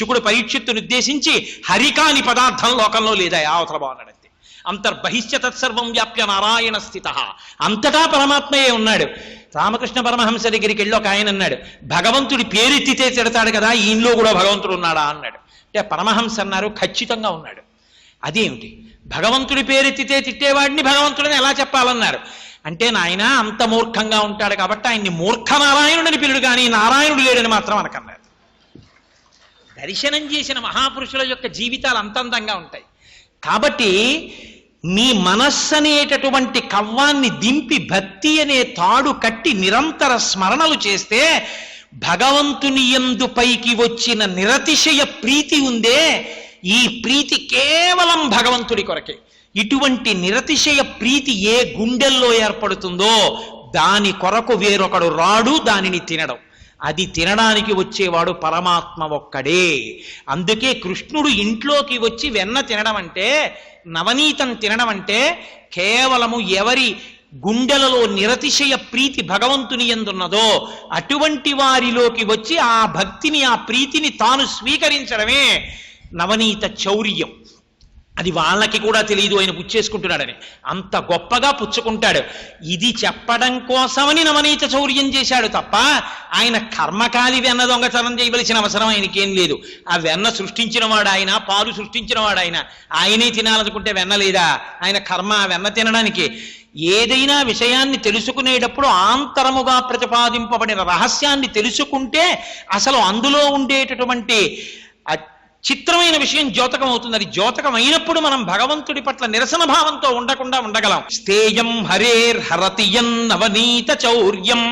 శుకుడు పరీక్షిత్తును ఉద్దేశించి హరికాని పదార్థం లోకంలో లేదా అవతల బాగున్నాడంతే. అంతర్బహిష్య తత్సర్వం వ్యాప్య నారాయణ స్థిత, అంతటా పరమాత్మయే ఉన్నాడు. రామకృష్ణ పరమహంస దగ్గరికి వెళ్ళి ఒక ఆయన అన్నాడు, భగవంతుడి పేరెత్తితే తిడతాడు కదా, ఈయనలో కూడా భగవంతుడు ఉన్నాడా అన్నాడు. అంటే పరమహంస అన్నారు, ఖచ్చితంగా ఉన్నాడు. అదేమిటి, భగవంతుడి పేరెత్తితే తిట్టేవాడిని భగవంతుడిని ఎలా చెప్పాలన్నారు. అంటే నాయన అంత మూర్ఖంగా ఉంటాడు కాబట్టి ఆయన్ని మూర్ఖ నారాయణుడని పిలుడు, కానీ నారాయణుడు లేడని మాత్రం అనకన్నారు. దర్శనం చేసిన మహాపురుషుల యొక్క జీవితాలు అంతందంగా ఉంటాయి. కాబట్టి మీ మనస్సు అనేటటువంటి కవ్వాన్ని దింపి భక్తి అనే తాడు కట్టి నిరంతర స్మరణలు చేస్తే భగవంతుని యందు పైకి వచ్చిన నిరతిశయ ప్రీతి ఉందే, ఈ ప్రీతి కేవలం భగవంతుడి కొరకే. ఇటువంటి నిరతిశయ ప్రీతి ఏ గుండెల్లో ఏర్పడుతుందో దాని కొరకు వేరొకడు రాడు దానిని తినడం. అది తినడానికి వచ్చేవాడు పరమాత్మ ఒక్కడే. అందుకే కృష్ణుడు ఇంట్లోకి వచ్చి వెన్న తినడం అంటే, నవనీతం తినడం అంటే కేవలము ఎవరి గుండెలలో నిరతిశయ ప్రీతి భగవంతుని యందున్నదో అటువంటి వారిలోకి వచ్చి ఆ భక్తిని ఆ ప్రీతిని తాను స్వీకరించడమే నవనీత చౌర్యం. అది వాళ్ళకి కూడా తెలియదు ఆయన పుచ్చేసుకుంటున్నాడని, అంత గొప్పగా పుచ్చుకుంటాడు. ఇది చెప్పడం కోసమని నవనీత చౌర్యం చేశాడు తప్ప ఆయన కర్మకాలి వెన్న దొంగతనం చేయవలసిన అవసరం ఆయనకేం లేదు. ఆ వెన్న సృష్టించిన వాడు ఆయన, పాలు సృష్టించిన వాడు ఆయన, ఆయనే తినాలనుకుంటే వెన్న లేదా? ఆయన కర్మ వెన్న తినడానికి. ఏదైనా విషయాన్ని తెలుసుకునేటప్పుడు ఆంతరముగా ప్రతిపాదింపబడిన రహస్యాన్ని తెలుసుకుంటే అసలు అందులో ఉండేటటువంటి చిత్రమైన విషయం ద్యోతకం అవుతుంది. అది ద్యోతకం అయినప్పుడు మనం భగవంతుడి పట్ల నిరసన భావంతో ఉండకుండా ఉండగలం. స్థేయం హరేర్ హరతియన్ నవనీత చౌర్యం.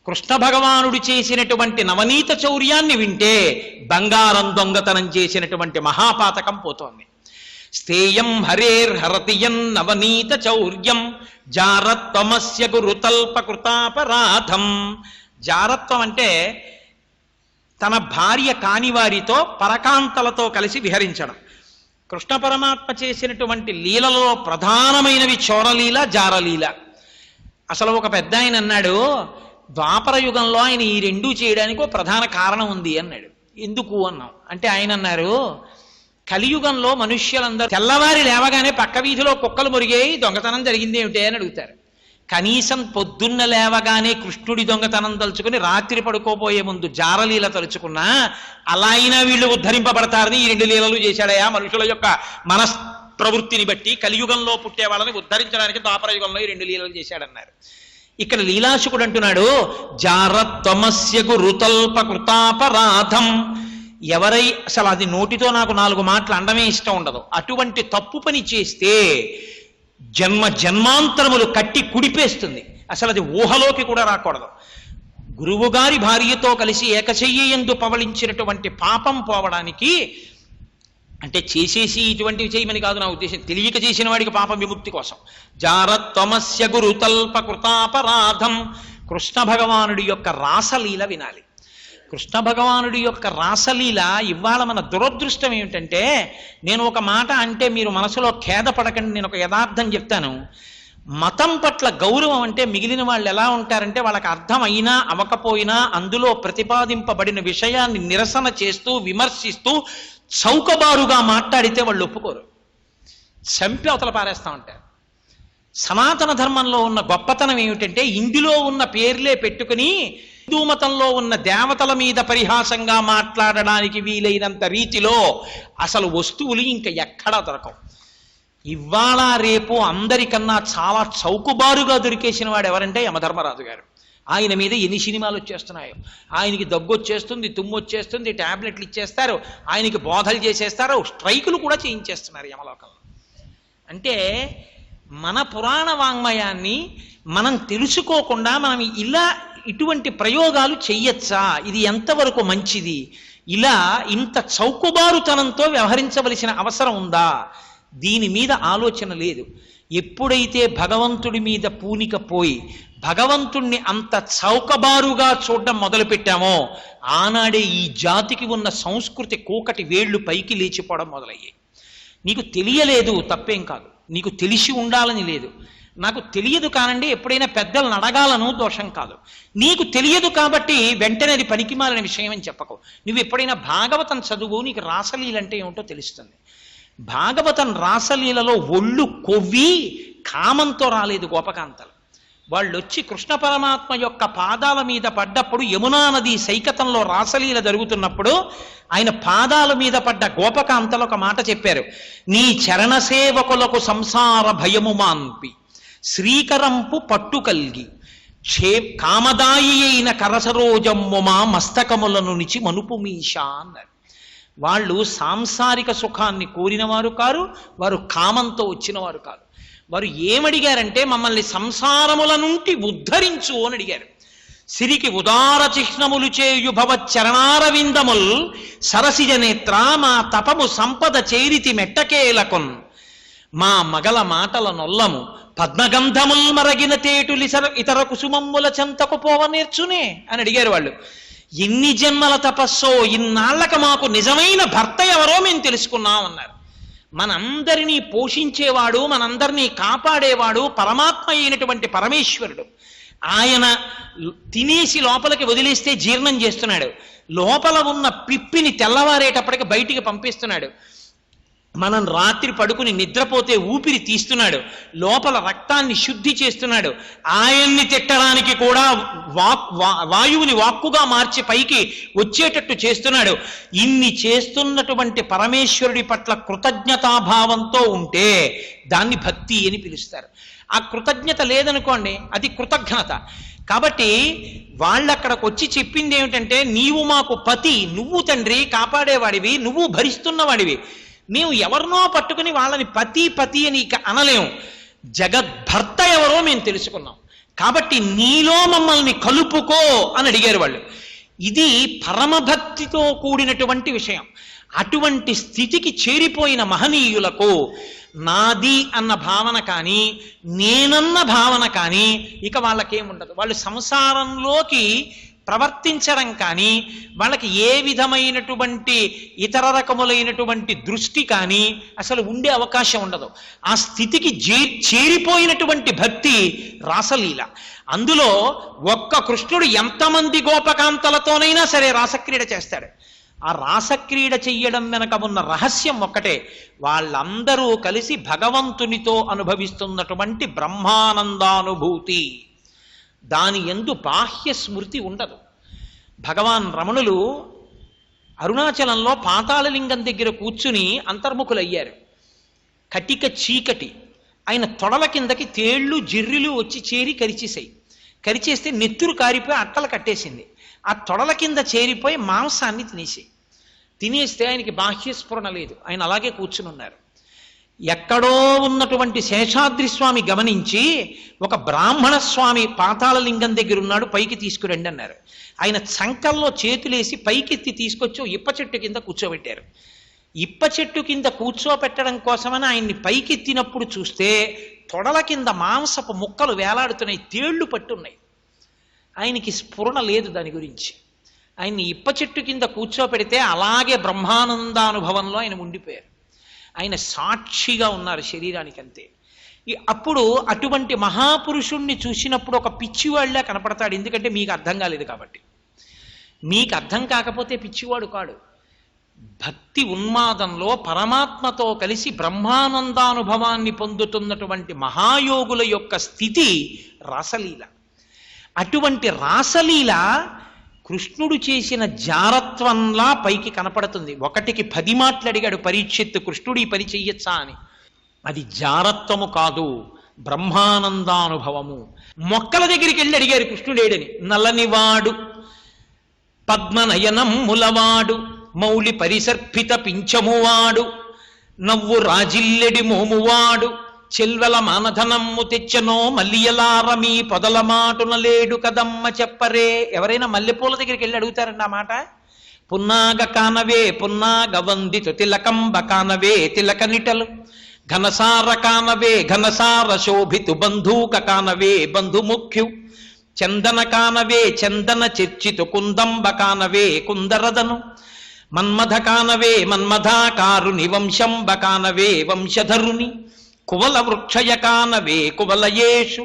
కృష్ణ భగవానుడు చేసినటువంటి నవనీత చౌర్యాన్ని వింటే బంగారం దొంగతనం చేసినటువంటి మహాపాతకం పోతోంది. స్థేయం హరేర్ హరతియన్ నవనీత చౌర్యం జారత్వమస్య గురుతల్ప కృతాపరాధం. జారత్వం అంటే తన భార్య కాని వారితో పరకాంతలతో కలిసి విహరించడం. కృష్ణ పరమాత్మ చేసినటువంటి లీలలో ప్రధానమైనవి చోరలీల, జారలీల. అసలు ఒక పెద్ద ఆయన అన్నాడు, ద్వాపర యుగంలో ఆయన ఈ రెండూ చేయడానికి ఒక ప్రధాన కారణం ఉంది అన్నాడు. ఎందుకు అన్నాం అంటే ఆయన అన్నారు, కలియుగంలో మనుష్యులందరూ తెల్లవారి లేవగానే పక్క వీధిలో కుక్కలు మురిగాయి, దొంగతనం జరిగింది ఏమిటి అని అడుగుతారు. కనీసం పొద్దున్న లేవగానే కృష్ణుడి దొంగతనం తలుచుకుని రాత్రి పడుకోబోయే ముందు జారలీల తలుచుకున్నా అలా అయినా వీళ్ళు ఉద్ధరింపబడతారని ఈ రెండు లీలలు చేశాడయా. మనుషుల యొక్క మనస్ ప్రవృత్తిని బట్టి కలియుగంలో పుట్టే వాళ్ళని ఉద్ధరించడానికి ద్వాపర యుగంలో ఈ రెండు లీలలు చేశాడన్నారు. ఇక్కడ లీలాశుకుడు అంటున్నాడు, జారత్వమస్యకు రుతల్ప కృతాపరాధం. ఎవరై అసలు అది నోటితో నాకు 4 మాటలు అండమే ఇష్టం ఉండదు. అటువంటి తప్పు పని చేస్తే జన్మ జన్మాంతరములు కట్టి కుడిపేస్తుంది. అసలు అది ఊహలోకి కూడా రాకూడదు. గురువుగారి భార్యతో కలిసి ఏకశయ్యందు పవళించినటువంటి పాపం పోవడానికి, అంటే చేసేసి ఇటువంటివి చేయమని కాదు నా ఉద్దేశం, తెలియక చేసిన వాడికి పాప విముక్తి కోసం. జారత్వమస్య గురుతల్ప కృతాపరాధం. కృష్ణ భగవానుడి యొక్క రాసలీల వినాలి. కృష్ణ భగవానుడి యొక్క రాసలీల ఇవాళ మన దురదృష్టం ఏమిటంటే, నేను ఒక మాట అంటే మీరు మనసులో ఖేదపడకండి, నేను ఒక యథార్థం చెప్తాను. మతం పట్ల గౌరవం అంటే మిగిలిన వాళ్ళు ఎలా ఉంటారంటే, వాళ్ళకి అర్థం అయినా అవకపోయినా అందులో ప్రతిపాదింపబడిన విషయాన్ని నిరసన చేస్తూ విమర్శిస్తూ చౌకబారుగా మాట్లాడితే వాళ్ళు ఒప్పుకోరు, చంపి అవతల పారేస్తా ఉంటారు. సనాతన ధర్మంలో ఉన్న గొప్పతనం ఏమిటంటే, ఇందులో ఉన్న పేర్లే పెట్టుకుని హిందూ మతంలో ఉన్న దేవతల మీద పరిహాసంగా మాట్లాడడానికి వీలైనంత రీతిలో అసలు వస్తువులు ఇంకా ఎక్కడా దొరకవు. ఇవాళ రేపు అందరికన్నా చాలా చౌకబారుగా దొరికేసిన వాడు ఎవరంటే యమధర్మరాజు గారు. ఆయన మీద ఎన్ని సినిమాలు వచ్చేస్తున్నాయో. ఆయనకి దగ్గు వచ్చేస్తుంది, తుమ్ము వచ్చేస్తుంది, ట్యాబ్లెట్లు ఇచ్చేస్తారు, ఆయనకి బోధలు చేసేస్తారు, స్ట్రైకులు కూడా చేయించేస్తున్నారు యమలోకంలో. అంటే మన పురాణ వాంగ్మయాన్ని మనం తెలుసుకోకుండా మనం ఇలా ఇటువంటి ప్రయోగాలు చెయ్యొచ్చా, ఇది ఎంతవరకు మంచిది, ఇలా ఇంత చౌకబారుతనంతో వ్యవహరించవలసిన అవసరం ఉందా, దీని మీద ఆలోచన లేదు. ఎప్పుడైతే భగవంతుడి మీద పూనిక పోయి భగవంతుణ్ణి అంత చౌకబారుగా చూడడం మొదలుపెట్టామో ఆనాడే ఈ జాతికి ఉన్న సంస్కృతి కూకటి వేళ్లు పైకి లేచిపోవడం మొదలయ్యాయి. నీకు తెలియలేదు తప్పేం కాదు, నీకు తెలిసి ఉండాలని లేదు. నాకు తెలియదు కానండి, ఎప్పుడైనా పెద్దలను అడగాలను దోషం కాదు. నీకు తెలియదు కాబట్టి వెంటనే అది పనికిమాలిన విషయం అని చెప్పకు. నువ్వు ఎప్పుడైనా భాగవతం చదువు, నీకు రాసలీలంటే ఏమిటో తెలుస్తుంది. భాగవతం రాసలీలలో ఒళ్ళు కొవ్వి కామంతో రాలేదు గోపకాంతలు. వాళ్ళు వచ్చి కృష్ణ పరమాత్మ యొక్క పాదాల మీద పడ్డప్పుడు, యమునా నది సైకతంలో రాసలీల జరుగుతున్నప్పుడు ఆయన పాదాల మీద పడ్డ గోపకాంతలు ఒక మాట చెప్పారు. నీ చరణ సేవకులకు సంసార భయము మాన్పి శ్రీకరంపు పట్టు కల్గి కామదాయి అయిన కరసరోజమ్ము మా మస్తకములను నిచి మనుపు మీషా అన్నారు. వాళ్ళు సాంసారిక సుఖాన్ని కోరినవారు కారు, వారు కామంతో వచ్చినవారు కారు. వారు ఏమడిగారంటే, మమ్మల్ని సంసారముల నుండి ఉద్ధరించు అని అడిగారు. సిరికి ఉదార చిహ్నములు చేయు భవచ్చరణారవిందముల్ సరసిజ నేత్ర మా తపము సంపద చేరితి మెట్టకేలకొన్ మా మగల మాటల నొల్లము పద్మగంధముల్ మరగిన తేటులిసర ఇతర కుసుమమ్ముల చెంతకు పోవ నేర్చునే అని అడిగారు వాళ్ళు. ఎన్ని జన్మల తపస్సో, ఇన్నాళ్లకు మాకు నిజమైన భర్త ఎవరో మేము తెలుసుకున్నాం అన్నారు. మనందరినీ పోషించేవాడు, మనందరినీ కాపాడేవాడు పరమాత్మ అయినటువంటి పరమేశ్వరుడు. ఆయన తినేసి లోపలికి వదిలేస్తే జీర్ణం చేస్తున్నాడు. లోపల ఉన్న పిప్పిని తెల్లవారేటప్పటికి బయటికి పంపిస్తున్నాడు. మనం రాత్రి పడుకుని నిద్రపోతే ఊపిరి తీస్తున్నాడు. లోపల రక్తాన్ని శుద్ధి చేస్తున్నాడు. ఆయన్ని తిట్టడానికి కూడా వాయువుని వాక్కుగా మార్చి పైకి వచ్చేటట్టు చేస్తున్నాడు. ఇన్ని చేస్తున్నటువంటి పరమేశ్వరుడి పట్ల కృతజ్ఞతాభావంతో ఉంటే దాన్ని భక్తి అని పిలుస్తారు. ఆ కృతజ్ఞత లేదనుకోండి, అది కృతజ్ఞత. కాబట్టి వాళ్ళక్కడికి వచ్చి చెప్పింది ఏమిటంటే, నీవు మాకు పతి, నువ్వు తండ్రి కాపాడేవాడివి, నువ్వు భరిస్తున్నవాడివి. మేము ఎవరినో పట్టుకుని వాళ్ళని పతి పతి అని ఇక అనలేము. జగద్భర్త ఎవరో మేము తెలుసుకున్నాం కాబట్టి నీలో మమ్మల్ని కలుపుకో అని అడిగారు వాళ్ళు. ఇది పరమభక్తితో కూడినటువంటి విషయం. అటువంటి స్థితికి చేరిపోయిన మహనీయులకు నాది అన్న భావన కానీ, నేనన్న భావన కానీ ఇక వాళ్ళకేముండదు. వాళ్ళు సంసారంలోకి ప్రవర్తించడం కానీ, వాళ్ళకి ఏ విధమైనటువంటి ఇతర రకములైనటువంటి దృష్టి కానీ అసలు ఉండే అవకాశం ఉండదు. ఆ స్థితికి చేరిపోయినటువంటి భక్తి రాసలీల. అందులో ఒక్క కృష్ణుడు ఎంతమంది గోపకాంతలతోనైనా సరే రాసక్రీడ చేస్తాడు. ఆ రాసక్రీడ చెయ్యడం వెనక ఉన్న రహస్యం ఒక్కటే, వాళ్ళందరూ కలిసి భగవంతునితో అనుభవిస్తున్నటువంటి బ్రహ్మానందానుభూతి. దాని యందు బాహ్య స్మృతి ఉండదు. భగవాన్ రమణులు అరుణాచలంలో పాతాళలింగం దగ్గర కూర్చుని అంతర్ముఖులయ్యారు. కటిక చీకటి. ఆయన తొడల కిందకి తేళ్లు జిర్రిలు వచ్చి చేరి కరిచేసాయి. కరిచేస్తే నెత్తురు కారిపోయి అట్టలు కట్టేసింది. ఆ తొడల కింద చేరిపోయి మాంసాన్ని తినేస్తే ఆయనకి బాహ్యస్ఫురణ లేదు. ఆయన అలాగే కూర్చుని ఉన్నారు. ఎక్కడో ఉన్నటువంటి శేషాద్రి స్వామి గమనించి, ఒక బ్రాహ్మణ స్వామి పాతాళలింగం దగ్గర ఉన్నాడు, పైకి తీసుకురండి అన్నారు. ఆయన చంకల్లో చేతులేసి పైకెత్తి తీసుకొచ్చి ఇప్ప చెట్టు కింద కూర్చోబెట్టారు. ఇప్ప చెట్టు కింద కూర్చోబెట్టడం కోసమని ఆయన్ని పైకెత్తినప్పుడు చూస్తే తొడల కింద మాంసపు ముక్కలు వేలాడుతున్నాయి, తేళ్లు పట్టున్నాయి. ఆయనకి స్ఫురణ లేదు దాని గురించి. ఆయన్ని ఇప్ప చెట్టు కింద కూర్చోపెడితే అలాగే బ్రహ్మానందానుభవంలో ఆయన ఉండిపోయారు. ఆయన సాక్షిగా ఉన్నారు శరీరానికి అంతే. అప్పుడు అటువంటి మహాపురుషుణ్ణి చూసినప్పుడు ఒక పిచ్చివాళ్ళే కనపడతాడు. ఎందుకంటే మీకు అర్థం కాలేదు కాబట్టి. మీకు అర్థం కాకపోతే పిచ్చివాడు కాడు. భక్తి ఉన్మాదంలో పరమాత్మతో కలిసి బ్రహ్మానందానుభవాన్ని పొందుతున్నటువంటి మహాయోగుల యొక్క స్థితి రాసలీల. అటువంటి రాసలీల కృష్ణుడు చేసిన జారత్వంలా పైకి కనపడుతుంది. 1కి 10 మాటలు అడిగాడు పరీక్షిత్తు, కృష్ణుడు ఈ పని చెయ్యొచ్చా అని. అది జారత్వము కాదు, బ్రహ్మానందానుభవము. మొక్కల దగ్గరికి వెళ్ళి అడిగారు కృష్ణుడేడని. నల్లనివాడు, పద్మనయనం ములవాడు, మౌళి పరిసర్పిత పింఛమువాడు, నవ్వు రాజిల్లెడి మోమువాడు, చెల్వెల మానధనమ్ము తెచ్చనో మల్లియలార మీ పొదల మాటున లేడు కదమ్మ చెప్పరే. ఎవరైనా మల్లెపూల దగ్గరికి వెళ్ళి అడుగుతారండి ఆ మాట. పున్నాగ కానవే పున్నాగ వందితు తిలకంబ కానవే తిలక నిటలు, ఘనసార కానవే ఘనసార శోభితు బంధూక కానవే బంధుముఖ్యు, చందన కానవే చందన చర్చితు కుందంబ కానవే కుందరదను, మన్మథ కానవే మన్మథాకారుని వంశంబ కానవే వంశధరుని, కువల వృక్షయ కానవే కువలయేషు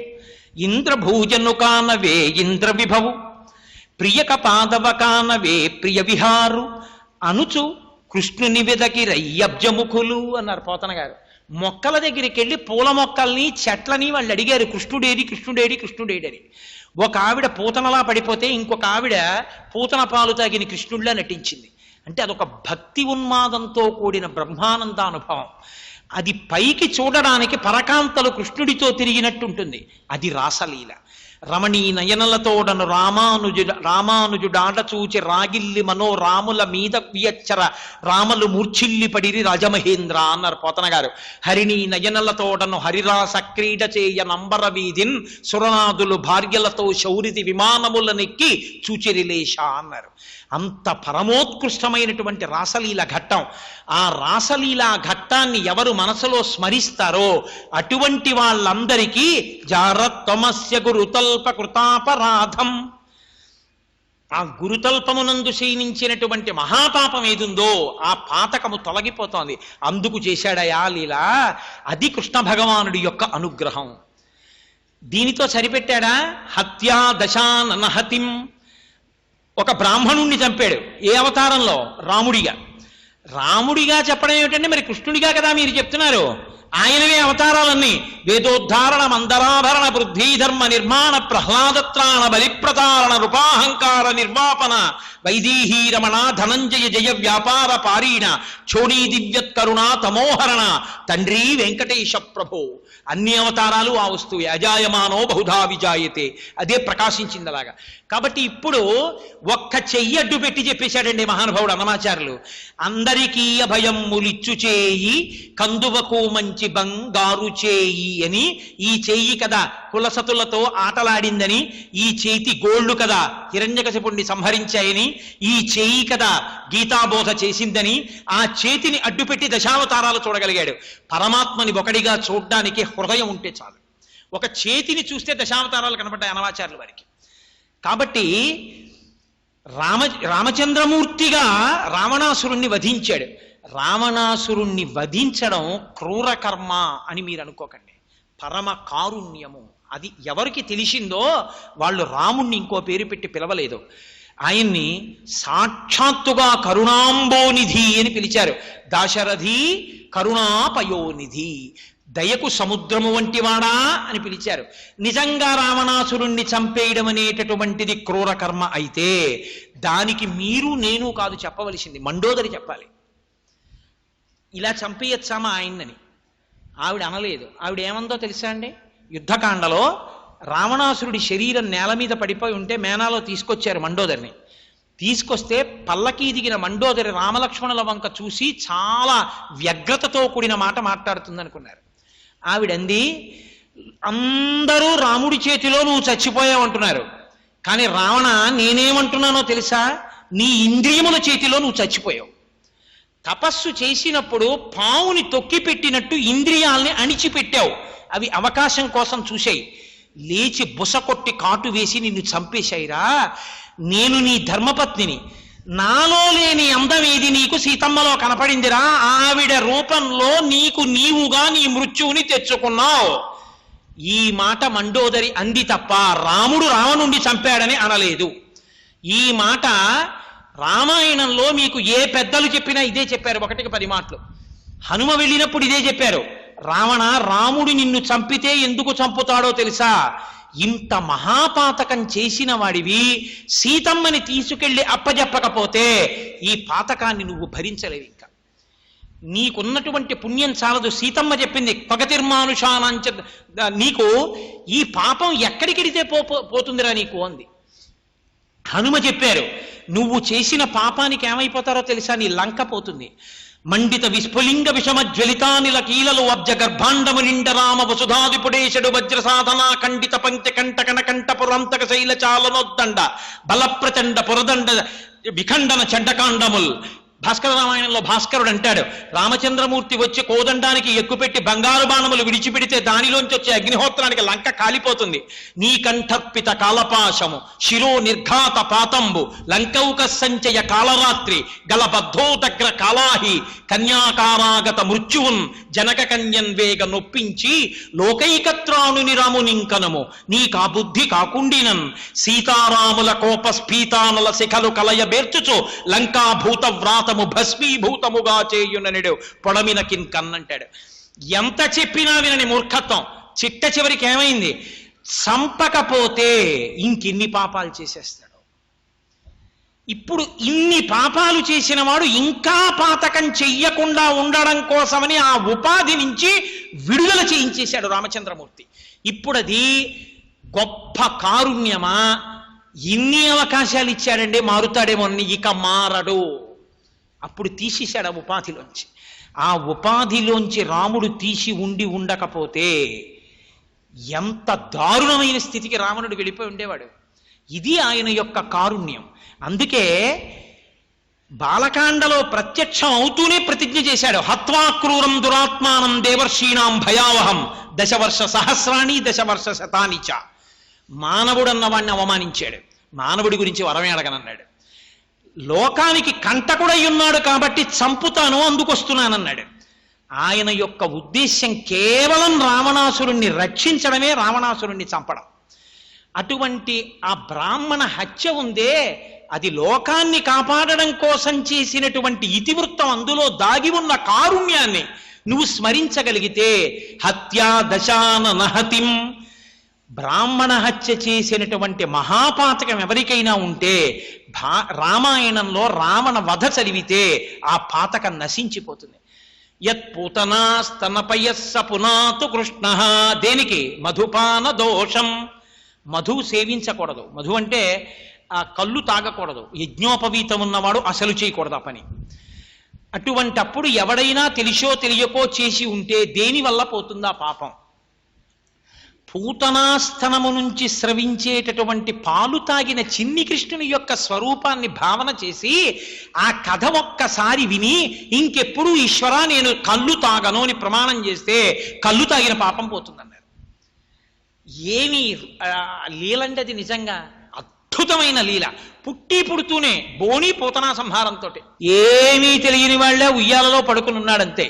ఇంద్రభూజను కానవే ఇంద్ర విభవు ప్రియక పాదవ కానవే ప్రియ విహారు అనుచు కృష్ణుని వెదకి రయ్యబ్జముఖులు అన్నారు పోతన గారు. మొక్కల దగ్గరికి వెళ్ళి పూల మొక్కల్ని చెట్లని వాళ్ళు అడిగారు, కృష్ణుడేడి కృష్ణుడేడి కృష్ణుడేడని. ఒక ఆవిడ పూతనలా పడిపోతే ఇంకొక ఆవిడ పూతన పాలు తాగిన కృష్ణుడిలా నటించింది. అంటే అదొక భక్తి ఉన్మాదంతో కూడిన బ్రహ్మానంద అనుభవం. అది పైకి చూడడానికి పరకాంతలు కృష్ణుడితో తిరిగినట్టుంటుంది. అది రాసలీల. రమణీ నయనలతోడను రామానుజుడాడ చూచి రాగిల్లి మనో రాముల మీద వియచ్చర రామలు మూర్ఛిల్లి పడిరి రాజమహేంద్ర అన్నారు పోతన గారు. హరిణీ నయనలతోడను హరిరాస క్రీడ చేయ నంబర వీధిన్ సురనాదులు భార్యలతో శౌరిది విమానములనెక్కి చూచిరిలేష అన్నారు. అంత పరమోత్కృష్టమైనటువంటి రాసలీల ఘట్టం. ఆ రాసలీల ఘట్టాన్ని ఎవరు మనసులో స్మరిస్తారో అటువంటి వాళ్ళందరికీ జారత్వమస్య గురుతల్ప కృతాపరాధం, ఆ గురుతల్పమునందు శయనించినటువంటి మహాపాపం ఏదుందో ఆ పాతకము తొలగిపోతోంది. అందుకు చేశాడయా లీలా. అది కృష్ణ భగవానుడి యొక్క అనుగ్రహం. దీనితో సరిపెట్టాడా? హత్యా దశాననహతిం, ఒక బ్రాహ్మణుణ్ణి చంపాడు. ఏ అవతారంలో? రాముడిగా. రాముడిగా చెప్పడం ఏమిటంటే మరి కృష్ణుడిగా కదా మీరు చెప్తున్నారు. ఆయనవే అవతారాలన్నీ. వేదోద్ధారణ మందరాభరణ బుద్ధీధర్మ నిర్మాణ ప్రహ్లాదత్రాణ బలిప్రతారణ రూపాహంకార నిర్వాపన వైదేహీ రమణ ధనంజయ జయ వ్యాపార పారీణ క్షోణీ దివ్యత్కరుణ తమోహరణ తండ్రి వెంకటేశ ప్రభో. అన్ని అవతారాలు ఆ వస్తువు. అజాయమానో బహుధా విజాయతే, అదే ప్రకాశించింది అలాగా. కాబట్టి ఇప్పుడు ఒక్క చెయ్యి అడ్డు పెట్టి చెప్పేశాడండి మహానుభావుడు అన్నమాచార్యులు. అందరికీ అభయం ములిచ్చు చేయి కందువకు మంచి బంగారు చేయి అని. ఈ చెయ్యి కదా కులసతులతో ఆటలాడిందని, ఈ చేతి గోళ్లు కదా హిరణ్యకశిపుణ్ణి సంహరించాయని, ఈ చేయి కదా గీతాబోధ చేసిందని ఆ చేతిని అడ్డుపెట్టి దశావతారాలు చూడగలిగాడు. పరమాత్మని ఒకడిగా చూడ్డానికి హృదయం ఉంటే చాలు. ఒక చేతిని చూస్తే దశావతారాలు కనబడ్డాయి అన్నమాచార్యుల వారికి. కాబట్టి రామచంద్రమూర్తిగా రావణాసురుణ్ణి వధించాడు. రావణాసురుణ్ణి వధించడం క్రూర కర్మ అని మీరు అనుకోకండి, పరమ కారుణ్యము. అది ఎవరికి తెలిసిందో వాళ్ళు రాముణ్ణి ఇంకో పేరు పెట్టి పిలవలేదు. ఆయన్ని సాక్షాత్తుగా కరుణాంబోనిధి అని పిలిచారు. దాశరథి కరుణాపయోనిధి, దయకు సముద్రము వంటివాడా అని పిలిచారు. నిజంగా రావణాసురుణ్ణి చంపేయడం అనేటటువంటిది క్రూర కర్మ అయితే దానికి మీరు నేను కాదు చెప్పవలసింది, మండోదరి చెప్పాలి. ఇలా చంపేయచ్చామా ఆయన్నని ఆవిడ అనలేదు. ఆవిడ ఏమందో తెలుసా అండి? యుద్ధకాండలో రావణాసురుడి శరీరం నేల మీద పడిపోయి ఉంటే మేనాలో తీసుకొచ్చారు మండోదరిని. తీసుకొస్తే పల్లకీ దిగిన మండోదరి రామలక్ష్మణుల వంక చూసి చాలా వ్యగ్రతతో కూడిన మాట మాట్లాడుతుంది అనుకున్నారు. ఆవిడంది, అందరూ రాముడి చేతిలో నువ్వు చచ్చిపోయావంటున్నారు, కానీ రావణ నేనేమంటున్నానో తెలుసా? నీ ఇంద్రియముల చేతిలో నువ్వు చచ్చిపోయావు. తపస్సు చేసినప్పుడు పావుని తొక్కిపెట్టినట్టు ఇంద్రియాల్ని అణిచిపెట్టావు. అవి అవకాశం కోసం చూశాయి, లేచి బుసకొట్టి కాటు వేసి నిన్ను చంపేశాయిరా. నేను నీ ధర్మపత్నిని, నాలో లేని అందమేది నీకు సీతమ్మలో కనపడిందిరా. ఆవిడ రూపంలో నీకు నీవుగా నీ మృత్యువుని తెచ్చుకున్నావు. ఈ మాట మండోదరి అంది తప్ప రాముడు రావణుణ్ణి చంపాడని అనలేదు. ఈ మాట రామాయణంలో మీకు ఏ పెద్దలు చెప్పినా ఇదే చెప్పారు, 1కి 10 మాటలు. హనుమ వెళ్ళినప్పుడు ఇదే చెప్పారు. రావణ, రాముడు నిన్ను చంపితే ఎందుకు చంపుతాడో తెలుసా? ఇంత మహాపాతకం చేసిన వాడివి సీతమ్మని తీసుకెళ్లి అప్పజెప్పకపోతే ఈ పాతకాన్ని నువ్వు భరించలేవు. ఇంకా నీకున్నటువంటి పుణ్యం చాలదు. సీతమ్మ చెప్పింది, పగతిర్మానుషానంచ, నీకు ఈ పాపం ఎక్కడికెడితే పోతుందిరా నీకు అంది. హనుమ చెప్పారు, నువ్వు చేసిన పాపానికి ఏమైపోతారో తెలుసా? నీ లంక పోతుంది. మండిత విస్ఫులింగ విషమ జ్వలితానిల కీలలు అబ్జ గర్భాండము నిండ రామ వసుధాదిపుడేశడు వజ్ర సాధన ఖండిత పంక్తి కంటకన కంఠపురంతక శైల చాలనొద్దండ బల ప్రచండ పురదండ విఖండన చండకాండముల్ భాస్కర రామాయణంలో భాస్కరుడు అంటాడు, రామచంద్రమూర్తి వచ్చి కోదండానికి ఎక్కుపెట్టి బంగారు బాణములు విడిచిపెడితే దానిలోంచి వచ్చే అగ్నిహోత్రానికి లంక కాలిపోతుంది. నీ కంఠప్పిత కాలపాశము శిరో నిర్ఘాత పాతంబు లంకౌక సంచయ కాలరాత్రి గలబద్ధోదగ్ర కాలాహి కన్యాకారాగత మృత్యువున్ జనక కన్యన్ వేగ నొప్పించి లోకైకత్రాణుని రామునింకనము నీ కా బుద్ధి కాకుండినన్ సీతారాముల కోప స్ఫీతానల శిఖలు కలయబేర్చుచు లంకాభూత వ్రాతము భస్మీభూతముగా చేయుననిడు పొడమిన కిన్ కన్నంటాడు. ఎంత చెప్పినా వినని మూర్ఖత్వం. చిట్ట చివరికి ఏమైంది? చంపకపోతే ఇంకిన్ని పాపాలు చేసేస్తాడు. ఇప్పుడు ఇన్ని పాపాలు చేసిన వాడు ఇంకా పాతకం చెయ్యకుండా ఉండడం కోసమని ఆ ఉపాధి నుంచి విడుదల చేయించేశాడు రామచంద్రమూర్తి. ఇప్పుడు అది గొప్ప కారుణ్యమా? ఇన్ని అవకాశాలు ఇచ్చాడండి, మారుతాడేమో అని. ఇక మారడు. అప్పుడు తీసేశాడు ఆ ఉపాధిలోంచి. ఆ ఉపాధిలోంచి రాముడు తీసి ఉండకపోతే ఎంత దారుణమైన స్థితికి రావణుడు వెళ్ళిపోయి ఉండేవాడు. ఇది ఆయన యొక్క కారుణ్యం. అందుకే బాలకాండలో ప్రత్యక్షం అవుతూనే ప్రతిజ్ఞ చేశాడు, హత్వా క్రూరం దురాత్మానం దేవర్షీణాం భయావహం దశవర్ష సహస్రాణి దశవర్ష శతానిచ. మానవుడన్న వాడిని అవమానించాడు. మానవుడి గురించి వరమే అడగనన్నాడు. లోకానికి కంటకుడై ఉన్నాడు కాబట్టి చంపుతాను, అందుకొస్తున్నానన్నాడు. ఆయన యొక్క ఉద్దేశ్యం కేవలం రావణాసురుణ్ణి రక్షించడమే, రావణాసురుణ్ణి చంపడం. అటువంటి ఆ బ్రాహ్మణ హత్య ఉందే, అది లోకాన్ని కాపాడడం కోసం చేసినటువంటి ఇతివృత్తం. అందులో దాగి ఉన్న కారుణ్యాన్ని నువ్వు స్మరించగలిగితే హత్యా దశాన నహతిం, బ్రాహ్మణ హత్య చేసినటువంటి మహాపాతకం ఎవరికైనా ఉంటే రామాయణంలో రావణ వధ చదివితే ఆ పాతకం నశించిపోతుంది. యత్ పూతనా స్తనపయస్స పునాతు కృష్ణ. దేనికి? మధుపాన దోషం. మధు సేవించకూడదు. మధు అంటే ఆ కళ్ళు తాగకూడదు. యజ్ఞోపవీతం ఉన్నవాడు అసలు చేయకూడదు ఆ పని. అటువంటప్పుడు ఎవడైనా తెలిసో తెలియకో చేసి ఉంటే దేనివల్ల పోతుందా పాపం? పూతనాస్థనము నుంచి స్రవించేటటువంటి పాలు తాగిన చిన్ని కృష్ణుని యొక్క స్వరూపాన్ని భావన చేసి ఆ కథ ఒక్కసారి విని ఇంకెప్పుడు ఈశ్వరా నేను కళ్ళు తాగను అని ప్రమాణం చేస్తే కళ్ళు తాగిన పాపం పోతుందన్నారు. ఏమి లీలంటే అది నిజంగా అద్భుతమైన లీల. పుడుతూనే బోని పూతనా సంహారంతో ఏమీ తెలియని వాళ్ళే ఉయ్యాలలో పడుకుని ఉన్నాడంతే.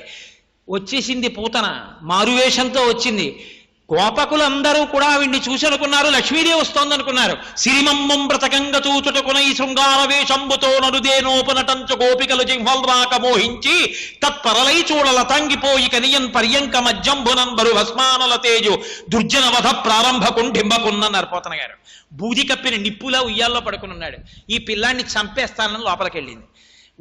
వచ్చేసింది పూతన, మారువేషంతో వచ్చింది. గోపకులందరూ కూడా ఆవిడ్ని చూసి అనుకున్నారు లక్ష్మీదేవి వస్తోందనుకున్నారు. సిరిమమ్మం బ్రతకంగ చూచుటకునై శృంగార వేషంబుతో నరుదేనోపనటంచు గోపికలు జిహ్వల్రాక మోహించి తత్పరలై చూడల తంగిపోయి కనియన్ పర్యంక మజ్జంభునన్ బరు భస్మానల తేజు దుర్జన వధ ప్రారంభ కుంఠింబకున్నన్నారు పోతన గారు. బూది కప్పిన నిప్పులా ఉయ్యాల్లో పడుకుని ఉన్నాడు. ఈ పిల్లాన్ని చంపేస్తానని లోపలికెళ్ళింది.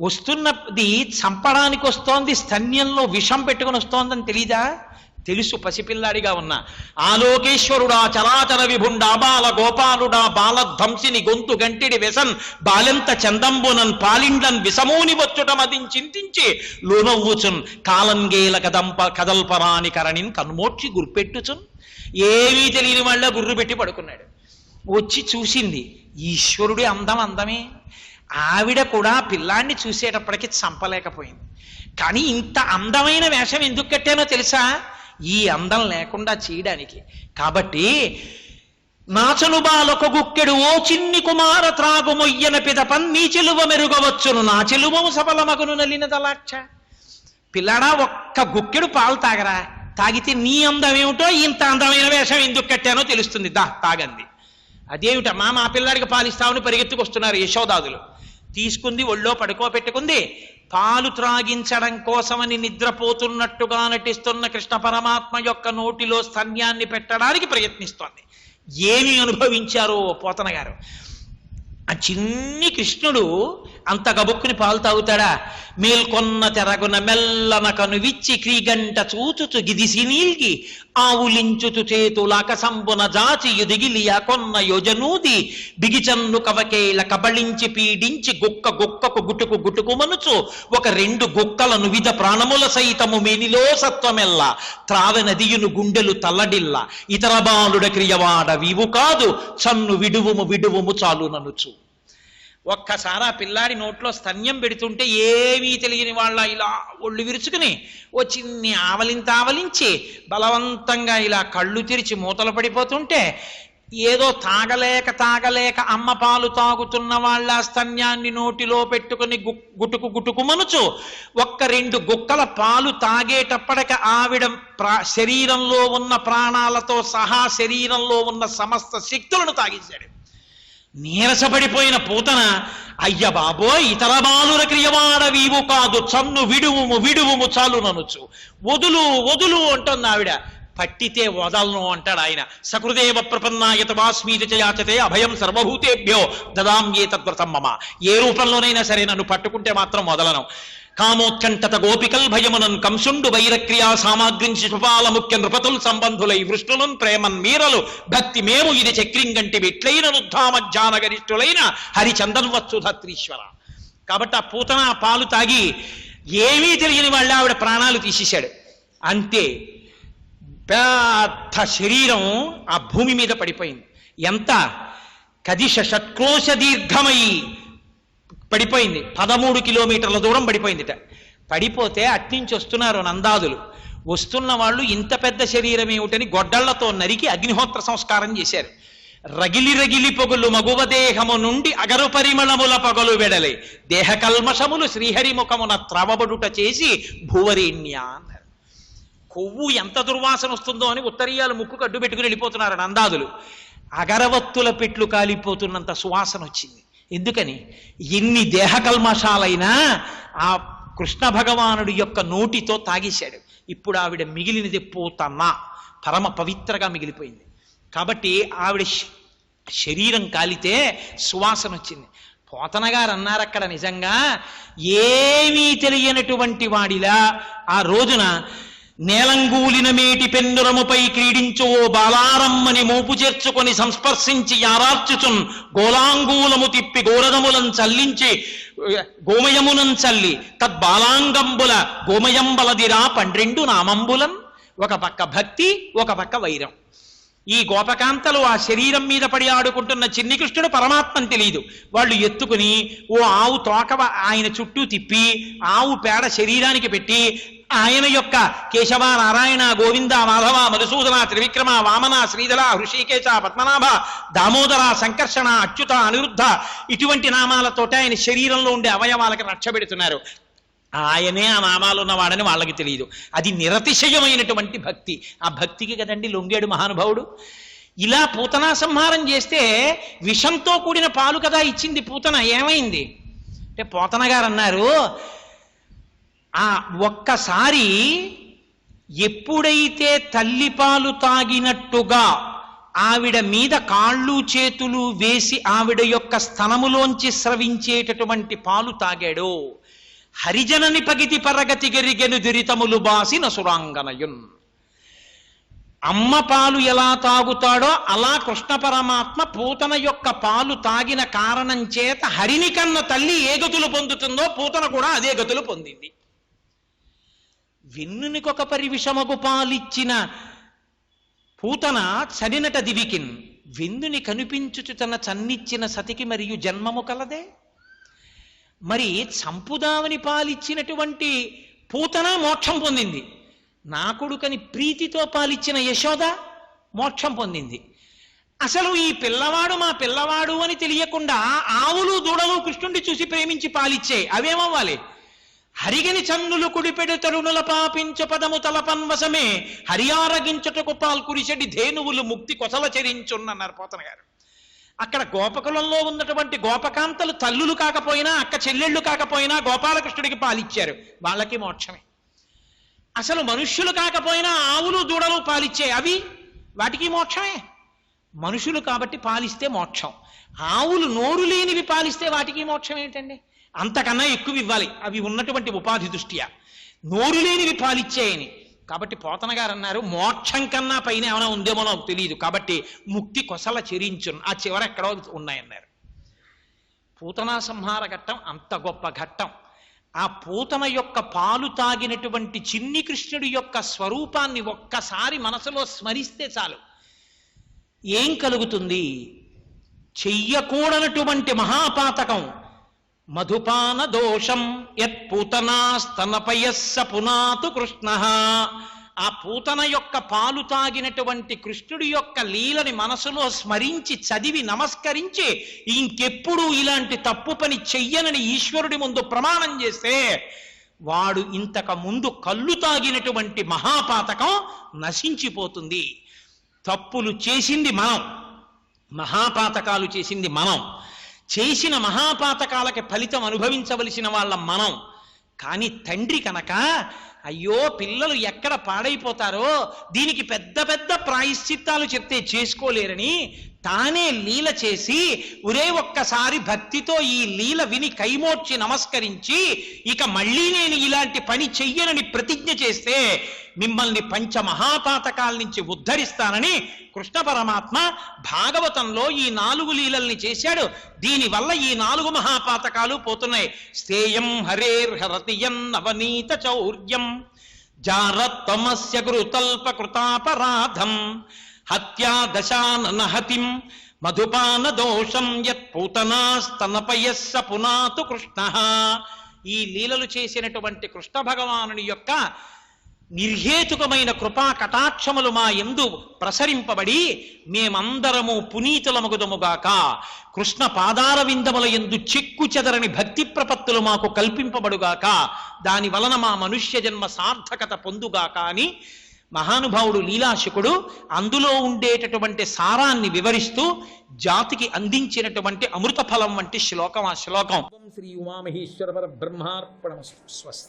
వస్తున్నది చంపడానికి వస్తోంది, స్తన్యంలో విషం పెట్టుకుని వస్తోందని తెలీదా? తెలుసు. పసిపిల్లాడిగా ఉన్నా ఆలోకేశ్వరుడా చరాచర విభుండా బాల గోపాలుడా బాలధ్వంసిని గొంతు గంటిడి వెసన్ బాలెంత చందంబునన్ పాలిండన్ విషమూని వచ్చుట మదిని చింతించి లోనవ్వుచున్ కాలంగేల కదల్పరాని కరణిన్ కన్మోక్షి గుర్పెట్టుచున్. ఏమీ తెలియని వాళ్ళ గుర్రు పెట్టి పడుకున్నాడు. వచ్చి చూసింది, ఈశ్వరుడి అందం అందమే. ఆవిడ కూడా పిల్లాన్ని చూసేటప్పటికి చంపలేకపోయింది. కానీ ఇంత అందమైన వేషం ఎందుకు కట్టానో తెలుసా? ఈ అందం లేకుండా చేయడానికి. కాబట్టి నాచను బాలొక గుక్కెడు ఓ చిన్ని కుమార త్రాగు మొయ్యన పిదపన్ నీ చెలువ మెరుగవచ్చును నా చెలువము సఫలమగును నలిన దలాక్ష. పిల్లాడా ఒక్క గుక్కెడు పాలు తాగరా, తాగితే నీ అందం ఏమిటో ఇంత అందమైన వేషం ఎందుకు కట్టానో తెలుస్తుంది, దా తాగంది. అదేమిటమ్మా మా పిల్లాడికి పాలిస్తామని పరిగెత్తుకొస్తున్నారు యశోదాదులు. తీసుకుంది, ఒళ్ళో పడుకోబెట్టుకుంది. పాలు త్రాగించడం కోసమని నిద్రపోతున్నట్టుగా నటిస్తున్న కృష్ణ పరమాత్మ యొక్క నోటిలో స్తన్యాన్ని పెట్టడానికి ప్రయత్నిస్తోంది. ఏమి అనుభవించారో పోతన గారు. ఆ చిన్ని కృష్ణుడు అంత గబుక్కుని పాలు తాగుతాడా? మేల్కొన్న తెరగున మెల్లన కనువిచ్చి క్రీగంట చూచుచు గిదిసి నీల్గి ఆవులించుచు చేతులాక సంబున జాచి యుదిగిలియా కొన్న యోజనూది బిగిచన్ను కవకేల కబళించి పీడించి గుక్క గుక్కకు గుటుకు గుటుకు మనుచు ఒక రెండు గుక్కలను విధ ప్రాణముల సైతము మేనిలో సత్వమెల్ల త్రావ నదియును గుండెలు తల్లడిల్ల ఇతర బాలుడ క్రియవాడ వీవు కాదు చన్ను విడువుము విడువుము చాలు ననుచు. ఒక్కసారి ఆ పిల్లాడి నోట్లో స్తన్యం పెడుతుంటే ఏమీ తెలియని వాళ్ళ ఇలా ఒళ్ళు విరుచుకుని ఓ చిన్ని ఆవలించి బలవంతంగా ఇలా కళ్ళు తెరిచి మూతలు పడిపోతుంటే ఏదో తాగలేక అమ్మ పాలు తాగుతున్న వాళ్ళ స్తన్యాన్ని నోటిలో పెట్టుకుని గుటుకుమనుచు 1-2 గుక్కల పాలు తాగేటప్పటికి ఆవిడ శరీరంలో ఉన్న ప్రాణాలతో సహా శరీరంలో ఉన్న సమస్త శక్తులను తాగేశాడు. నీరసపడిపోయిన పూతన అయ్య బాబోయ్ ఇతర బాలుర క్రియవాడ వీవు కాదు చన్ను విడువుము చాలు ననుచు వదులు అంటుంది ఆవిడ. పట్టితే వదలను అంటాడు ఆయన. సకృదేవ ప్రపన్నాయత వాస్మీతి చయాచతే అభయం సర్వభూతేభ్యో దదాంగే తద్వ్రతం మమ. ఏ రూపంలోనైనా సరే నన్ను పట్టుకుంటే మాత్రం వదలను. కామోత్కంఠత గోపికల్ భయమునన్ కంసుండు వైరక్రియా సామాగ్రించి శుపాల ముఖ్య నృపతుల్ సంబంధులై వృష్ణులను ప్రేమన్ మీరలు భక్తి మేము ఇది చక్రింగంటి విట్లైన నుద్ధామజ్ఞానగరిష్ఠులైన హరిచందన్వత్సు ధత్రీశ్వర. కాబట్టి ఆ పూతన ఆ పాలు తాగి ఏమీ తెలియని వాళ్ళ ఆవిడ ప్రాణాలు తీసేశాడు. అంతే పెద్ద శరీరం ఆ భూమి మీద పడిపోయింది. ఎంత కదిశ షట్కోశ దీర్ఘమై పడిపోయింది. 13 కిలోమీటర్ల దూరం పడిపోయిందిట. పడిపోతే అట్నుంచి వస్తున్నారు నందాదులు. వస్తున్న వాళ్ళు ఇంత పెద్ద శరీరం ఏమిటని గొడ్డళ్లతో నరికి అగ్నిహోత్ర సంస్కారం చేశారు. రగిలి పొగులు మగువ దేహము నుండి అగరు పరిమళముల పగలు వెడలే దేహ కల్మషములు శ్రీహరిముఖమున త్రవబడుట చేసి భూవరేణ్య అన్నారు. కొవ్వు ఎంత దుర్వాసన వస్తుందో అని ఉత్తరీయాలు ముక్కు కడ్డు పెట్టుకుని వెళ్ళిపోతున్నారు నందాదులు. అగరవత్తుల పెట్లు కాలిపోతున్నంత సువాసన వచ్చింది. ఎందుకని? ఎన్ని దేహ కల్మషాలైనా ఆ కృష్ణ భగవానుడి యొక్క నోటితో తాగేశాడు. ఇప్పుడు ఆవిడ మిగిలినది పూతన పరమ పవిత్రగా మిగిలిపోయింది. కాబట్టి ఆవిడ శరీరం కాలితే సువాసన వచ్చింది. పోతన గారు అన్నారు అక్కడ నిజంగా ఏమీ తెలియనటువంటి వాడిలా ఆ రోజున నేలంగూలిన మేటి పెన్నురముపై క్రీడించు ఓ బాలారమ్మని మోపు చేర్చుకొని సంస్పర్శించి యారార్చుచున్ గోలాంగూలము తిప్పి గోరదములను చల్లించి గోమయమునం చల్లి తద్బాలాంగంబుల గోమయంబలదిరా 12 నామంబులన్. ఒక పక్క భక్తి, ఒక పక్క వైరం. ఈ గోపకాంతలు ఆ శరీరం మీద పడి ఆడుకుంటున్న చిన్ని కృష్ణుడు పరమాత్మని తెలియదు. వాళ్ళు ఎత్తుకుని ఓ ఆవు తోక ఆయన చుట్టూ తిప్పి ఆవు పేడ శరీరానికి పెట్టి ఆయన యొక్క కేశవ నారాయణ గోవింద మాధవ మధుసూదన త్రివిక్రమ వామన శ్రీధర హృషికేశ పద్మనాభ దామోదర సంకర్షణ అచ్యుత అనిరుద్ధ ఇటువంటి నామాలతోటి ఆయన శరీరంలో ఉండే అవయవాలకి రక్షపెడుతున్నారు. ఆయనే ఆ నామాలు ఉన్నవాడని వాళ్ళకి తెలియదు. అది నిరతిశయమైనటువంటి భక్తి. ఆ భక్తికి కదండి లొంగేడు మహానుభావుడు. ఇలా పూతనా సంహారం చేస్తే విషంతో కూడిన పాలు కదా ఇచ్చింది పూతన. ఏమైంది అంటే పోతన గారు అన్నారు, ఆ ఒక్కసారి ఎప్పుడైతే తల్లిపాలు తాగినట్టుగా ఆవిడ మీద కాళ్ళు చేతులు వేసి ఆవిడ యొక్క స్తనములోంచి స్రవించేటటువంటి పాలు తాగాడో హరిజనని పగితి పరగతి గెరిగెను దురితములు బాసిన సురాంగనయున్. అమ్మ పాలు ఎలా తాగుతాడో అలా కృష్ణ పరమాత్మ పూతన యొక్క పాలు తాగిన కారణం చేత హరిని కన్న తల్లి ఏ గతులు పొందుతుందో పూతన కూడా అదే గతులు పొందింది. వెన్నునికొక పరివిషమగు పాలిచ్చిన పూతన చనినట దివికిన్. వెన్నుని కనిపించుచు తన చన్నిచ్చిన సతికి మరియు జన్మము కలదే. మరి చంపుదామని పాలిచ్చినటువంటి పూతన మోక్షం పొందింది. నా కొడుకని ప్రీతితో పాలిచ్చిన యశోద మోక్షం పొందింది. అసలు ఈ పిల్లవాడు మా పిల్లవాడు అని తెలియకుండా ఆవులు దూడలు కృష్ణుడిని చూసి ప్రేమించి పాలిచ్చే అవేమవ్వాలి? హరిగని చన్నులు కుడిపెడు తరుణుల పాపించు పదము తలపన్వసమే హరియారగించుటకు పాల్కురిచెడి ధేనువులు ముక్తి కొసల చెరించున్నన్నారు పోతన గారు. అక్కడ గోపకులంలో ఉన్నటువంటి గోపకాంతలు తల్లులు కాకపోయినా అక్క చెల్లెళ్ళు కాకపోయినా గోపాలకృష్ణుడికి పాలిచ్చారు, వాళ్ళకి మోక్షమే. అసలు మనుష్యులు కాకపోయినా ఆవులు దూడలు పాలిచ్చే అవి వాటికి మోక్షమే. మనుషులు కాబట్టి పాలిస్తే మోక్షం. ఆవులు నోరు లేనివి పాలిస్తే వాటికి మోక్షం ఏంటండి? అంతకన్నా ఎక్కువ ఇవ్వాలి అవి ఉన్నటువంటి ఉపాధి దృష్ట్యా. నోరు లేనివి పాలిచ్చాయని. కాబట్టి పోతన గారు అన్నారు మోక్షం కన్నా పైన ఏమైనా ఉందేమో నాకు తెలియదు, కాబట్టి ముక్తి కొసల చెరించును ఆ చివర ఎక్కడో ఉన్నాయన్నారు. పూతనా సంహార ఘట్టం అంత గొప్ప ఘట్టం. ఆ పూతన యొక్క పాలు తాగినటువంటి చిన్ని కృష్ణుడి యొక్క స్వరూపాన్ని ఒక్కసారి మనసులో స్మరిస్తే చాలు. ఏం కలుగుతుంది? చెయ్యకూడనటువంటి మహాపాతకం మధుపాన దోషం యత్ పూతనాస్తనపయస్స పునాతు కృష్ణ. ఆ పూతన యొక్క పాలు తాగినటువంటి కృష్ణుడి యొక్క లీలని మనసులో స్మరించి చదివి నమస్కరించి ఇంకెప్పుడు ఇలాంటి తప్పు పని చెయ్యనని ఈశ్వరుడి ముందు ప్రమాణం చేస్తే వాడు ఇంతకు ముందు కళ్ళు తాగినటువంటి మహాపాతకం నశించిపోతుంది. తప్పులు చేసింది మనం, మహాపాతకాలు చేసింది మనం, చేసిన మహాపాతకాలకి ఫలితం అనుభవించవలసిన వాళ్ళం మనం. కానీ తండ్రి కనుక అయ్యో పిల్లలు ఎక్కడ పాడైపోతారో దీనికి పెద్ద పెద్ద ప్రాయశ్చిత్తాలు చెప్తే చేసుకోలేరని తానే లీల చేసి ఒరే ఒక్కసారి భక్తితో ఈ లీల విని కైమోడ్చి నమస్కరించి ఇక మళ్ళీ నేను ఇలాంటి పని చెయ్యనని ప్రతిజ్ఞ చేస్తే మిమ్మల్ని పంచమహాపాతకాల నుంచి ఉద్ధరిస్తానని కృష్ణ పరమాత్మ భాగవతంలో ఈ 4 లీలల్ని చేశాడు. దీనివల్ల ఈ 4 మహాపాతకాలు పోతున్నాయి. స్థేయం హరేర్హరతియం నవనీత చౌర్యం జారత్తమస్య గురుతల్ప కృతాపరాధం హత్యా దశాననహతిం మధుపాన దోషం యత్ పూతనాస్తనపయస్స పునాతు కృష్ణ. ఈ లీలలు చేసినటువంటి కృష్ణ భగవానుని యొక్క నిర్హేతుకమైన కృపా కటాక్షములు మా యందు ప్రసరింపబడి మేమందరము పునీతులమగుదముగాక. కృష్ణ పాదార విందముల యందు చెక్కు చెదరని భక్తి ప్రపత్తులు మాకు కల్పింపబడుగాక. దాని వలన మా మనుష్య జన్మ సార్థకత పొందుగాక అని మహానుభావుడు లీలాశకుడు అందులో ఉండేటటువంటి సారాన్ని వివరిస్తూ జాతికి అందించినటువంటి అమృత ఫలం వంటి శ్లోకం ఆ శ్లోకం. శ్రీ ఉమామహేశ్వర పరబ్రహ్మార్పణమస్తు. స్వస్తి.